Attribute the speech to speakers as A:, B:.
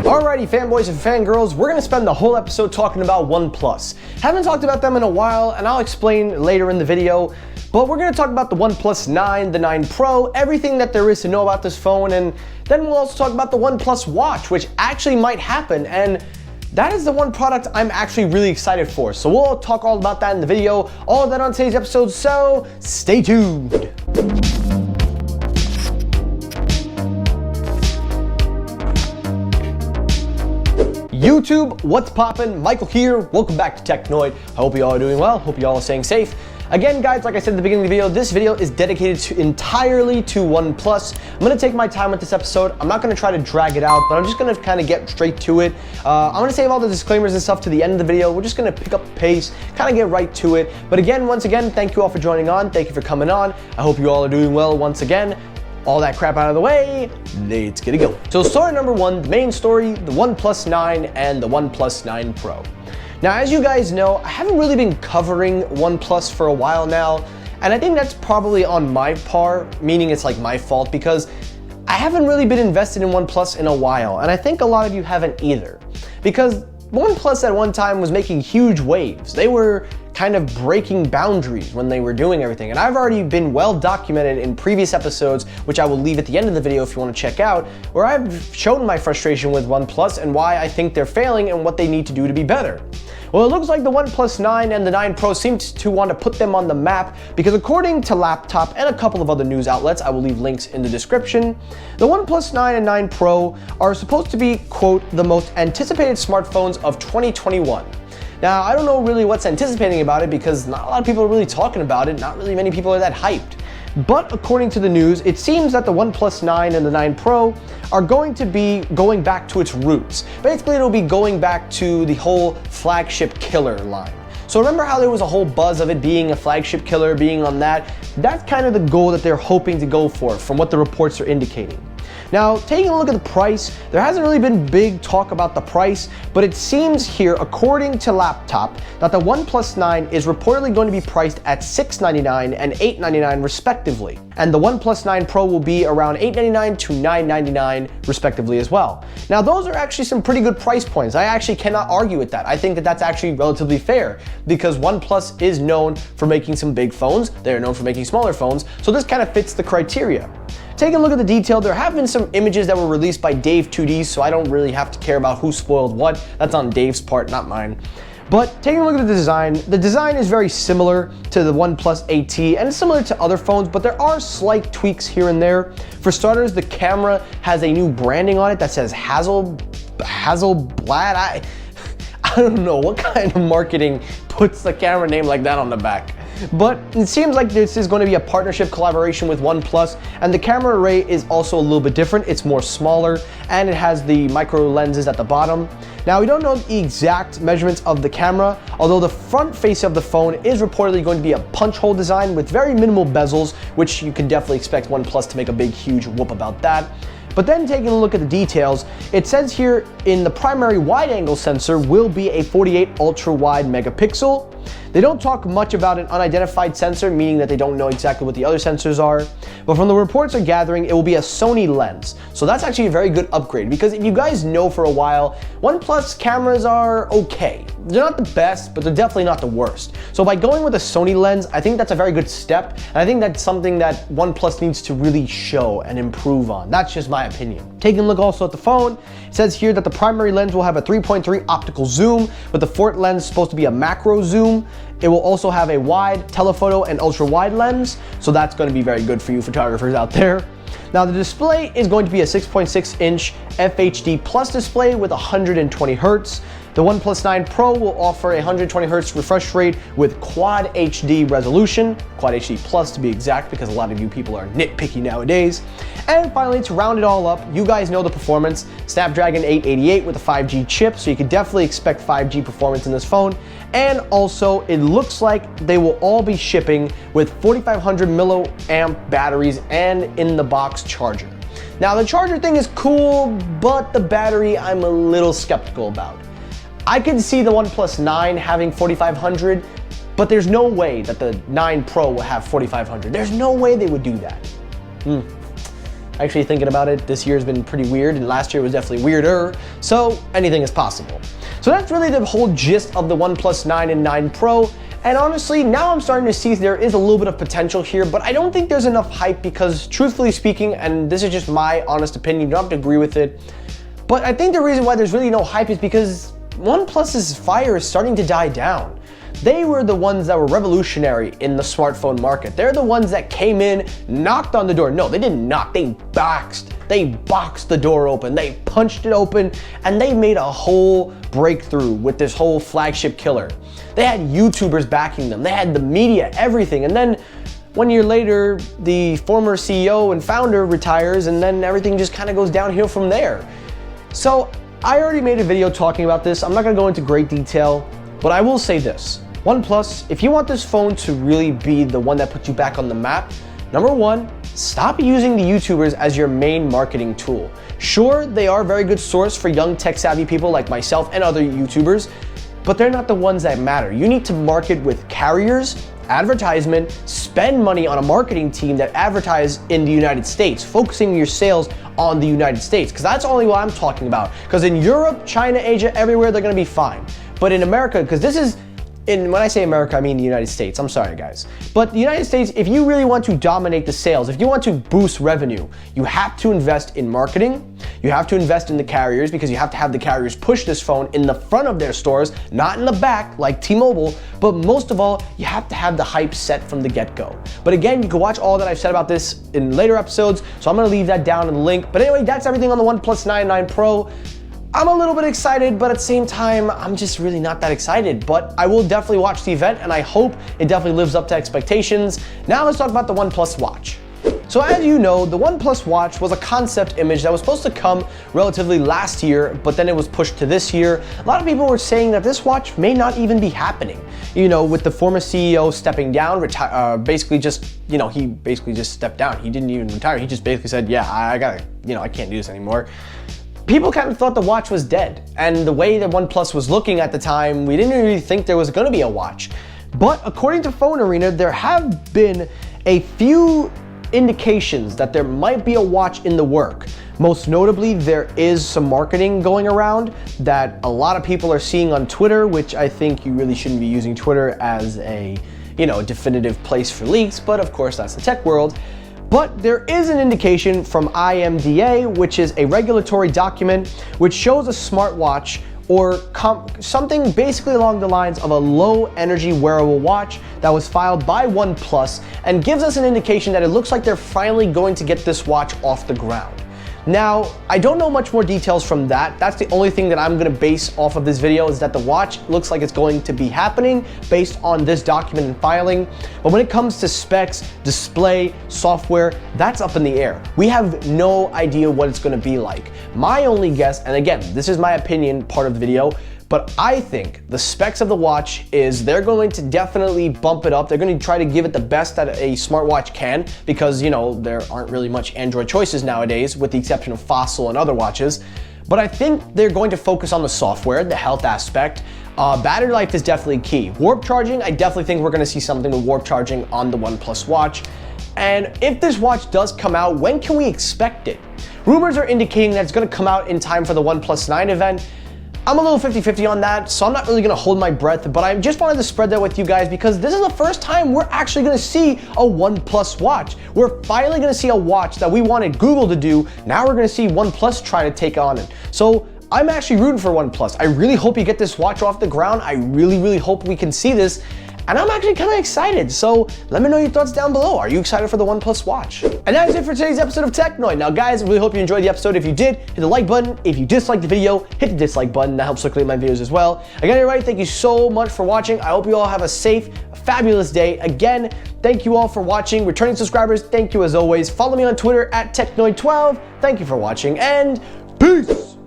A: Alrighty, fanboys and fangirls, we're going to spend the whole episode talking about OnePlus. Haven't talked about them in a while, and I'll explain later in the video, but we're going to talk about the OnePlus 9, the 9 Pro, everything that there is to know about this phone, and then we'll also talk about the OnePlus Watch, which actually might happen, and that is the one product I'm actually really excited for. So we'll talk all about that in the video, all of that on today's episode, so stay tuned. YouTube, what's poppin'? Michael here. Welcome back to Technoid. I hope you all are doing well. Hope you all are staying safe. Again, guys, like I said at the beginning of the video, this video is dedicated entirely to OnePlus. I'm gonna take my time with this episode. I'm not gonna try to drag it out, but I'm just gonna kind of get straight to it. I'm gonna save all the disclaimers and stuff to the end of the video. We're just gonna pick up the pace, kind of get right to it. But again, once again, thank you all for joining on. Thank you for coming on. I hope you all are doing well once again. All that crap out of the way, let's get it going. So story number one, the main story, the OnePlus 9 and the OnePlus 9 Pro. Now, as you guys know, I haven't really been covering OnePlus for a while now, and I think that's probably on my part, meaning it's like my fault, because I haven't really been invested in OnePlus in a while, and I think a lot of you haven't either. Because OnePlus at one time was making huge waves. They were kind of breaking boundaries when they were doing everything. And I've already been well documented in previous episodes, which I will leave at the end of the video if you want to check out, where I've shown my frustration with OnePlus and why I think they're failing and what they need to do to be better. Well, it looks like the OnePlus 9 and the 9 Pro seem to want to put them on the map because according to Laptop and a couple of other news outlets, I will leave links in the description, the OnePlus 9 and 9 Pro are supposed to be, quote, the most anticipated smartphones of 2021. Now, I don't know really what's anticipating about it because not a lot of people are really talking about it, not really many people are that hyped. But according to the news, it seems that the OnePlus 9 and the 9 Pro are going to be going back to its roots. Basically, it'll be going back to the whole flagship killer line. So remember how there was a whole buzz of it being a flagship killer, being on that? That's kind of the goal that they're hoping to go for, from what the reports are indicating. Now, taking a look at the price, there hasn't really been big talk about the price, but it seems here, according to Laptop, that the OnePlus 9 is reportedly going to be priced at $699 and $899 respectively. And the OnePlus 9 Pro will be around $899 to $999 respectively as well. Now, those are actually some pretty good price points. I actually cannot argue with that. I think that that's actually relatively fair because OnePlus is known for making some big phones. They're known for making smaller phones, so this kind of fits the criteria. Taking a look at the detail, there have been some images that were released by Dave 2D, so I don't really have to care about who spoiled what. That's on Dave's part, not mine. But taking a look at the design is very similar to the OnePlus AT and similar to other phones, but there are slight tweaks here and there. For starters, the camera has a new branding on it that says Hasselblad. I don't know what kind of marketing puts the camera name like that on the back. But it seems like this is going to be a partnership collaboration with OnePlus, and the camera array is also a little bit different. It's more smaller, and it has the micro lenses at the bottom. Now, we don't know the exact measurements of the camera, although the front face of the phone is reportedly going to be a punch hole design with very minimal bezels, which you can definitely expect OnePlus to make a big, huge whoop about that. But then taking a look at the details, it says here in the primary wide-angle sensor will be a 48 ultra-wide megapixel. They don't talk much about an unidentified sensor, meaning that they don't know exactly what the other sensors are. But from the reports are gathering, it will be a Sony lens. So that's actually a very good upgrade because if you guys know for a while, OnePlus cameras are okay. They're not the best, but they're definitely not the worst. So by going with a Sony lens, I think that's a very good step. And I think that's something that OnePlus needs to really show and improve on. That's just my opinion. Taking a look also at the phone, it says here that the primary lens will have a 3.3 optical zoom, but the fourth lens is supposed to be a macro zoom. It will also have a wide, telephoto, and ultra-wide lens, so that's going to be very good for you photographers out there. Now, the display is going to be a 6.6-inch FHD Plus display with 120 Hz. The OnePlus 9 Pro will offer a 120 Hz refresh rate with Quad HD resolution, Quad HD Plus to be exact, because a lot of you people are nitpicky nowadays. And finally, to round it all up, you guys know the performance, Snapdragon 888 with a 5G chip, so you can definitely expect 5G performance in this phone. And also, it looks like they will all be shipping with 4,500 milliamp batteries and in-the-box charger. Now, the charger thing is cool, but the battery I'm a little skeptical about. I could see the OnePlus 9 having 4,500, but there's no way that the 9 Pro will have 4,500. There's no way they would do that. Actually thinking about it, this year's been pretty weird, and last year was definitely weirder, so anything is possible. So that's really the whole gist of the OnePlus 9 and 9 Pro. And honestly, now I'm starting to see there is a little bit of potential here, but I don't think there's enough hype because, truthfully speaking, and this is just my honest opinion, you don't have to agree with it, but I think the reason why there's really no hype is because OnePlus's fire is starting to die down. They were the ones that were revolutionary in the smartphone market. They're the ones that came in, knocked on the door. No, they didn't knock, they boxed the door open, they punched it open, and they made a whole breakthrough with this whole flagship killer. They had YouTubers backing them, they had the media, everything, and then 1 year later, the former CEO and founder retires, and then everything just kind of goes downhill from there. So I already made a video talking about this. I'm not gonna go into great detail, but I will say this. OnePlus, if you want this phone to really be the one that puts you back on the map, number one, stop using the YouTubers as your main marketing tool. Sure, they are a very good source for young tech-savvy people like myself and other YouTubers, but they're not the ones that matter. You need to market with carriers, advertisement, spend money on a marketing team that advertise in the United States, focusing your sales on the United States, because that's only what I'm talking about. Because in Europe, China, Asia, everywhere, they're gonna be fine. But in America, because this is, when I say America, I mean the United States. I'm sorry, guys. But the United States, if you really want to dominate the sales, if you want to boost revenue, you have to invest in marketing. You have to invest in the carriers because you have to have the carriers push this phone in the front of their stores, not in the back like T-Mobile. But most of all, you have to have the hype set from the get-go. But again, you can watch all that I've said about this in later episodes, so I'm gonna leave that down in the link. But anyway, that's everything on the OnePlus 9 and 9 Pro. I'm a little bit excited, but at the same time, I'm just really not that excited. But I will definitely watch the event, and I hope it definitely lives up to expectations. Now let's talk about the OnePlus Watch. So as you know, the OnePlus Watch was a concept image that was supposed to come relatively last year, but then it was pushed to this year. A lot of people were saying that this watch may not even be happening. You know, with the former CEO stepping down, basically just, he basically just stepped down. He didn't even retire. He just basically said, yeah, I can't do this anymore. People kind of thought the watch was dead, and the way that OnePlus was looking at the time, we didn't really think there was going to be a watch. But according to Phone Arena, there have been a few indications that there might be a watch in the work. Most notably, there is some marketing going around that a lot of people are seeing on Twitter, which I think you really shouldn't be using Twitter as a, definitive place for leaks, but of course that's the tech world. But there is an indication from IMDA, which is a regulatory document, which shows a smartwatch or something basically along the lines of a low energy wearable watch that was filed by OnePlus and gives us an indication that it looks like they're finally going to get this watch off the ground. Now, I don't know much more details from that. That's the only thing that I'm gonna base off of this video is that the watch looks like it's going to be happening based on this document and filing. But when it comes to specs, display, software, that's up in the air. We have no idea what it's gonna be like. My only guess, and again, this is my opinion part of the video, but I think the specs of the watch is they're going to definitely bump it up. They're going to try to give it the best that a smartwatch can because, there aren't really much Android choices nowadays with the exception of Fossil and other watches. But I think they're going to focus on the software, the health aspect. Battery life is definitely key. Warp charging, I definitely think we're going to see something with warp charging on the OnePlus Watch. And if this watch does come out, when can we expect it? Rumors are indicating that it's going to come out in time for the OnePlus 9 event. I'm a little 50-50 on that, so I'm not really gonna hold my breath, but I just wanted to spread that with you guys because this is the first time we're actually gonna see a OnePlus watch. We're finally gonna see a watch that we wanted Google to do. Now we're gonna see OnePlus try to take on it. So I'm actually rooting for OnePlus. I really hope you get this watch off the ground. I really hope we can see this. And I'm actually kind of excited, so let me know your thoughts down below. Are you excited for the OnePlus Watch? And that is it for today's episode of Technoid. Now guys, I really hope you enjoyed the episode. If you did, hit the like button. If you disliked the video, hit the dislike button. That helps circulate my videos as well. Again, everybody, thank you so much for watching. I hope you all have a safe, fabulous day. Again, thank you all for watching. Returning subscribers, thank you as always. Follow me on Twitter at Technoid12. Thank you for watching, and peace!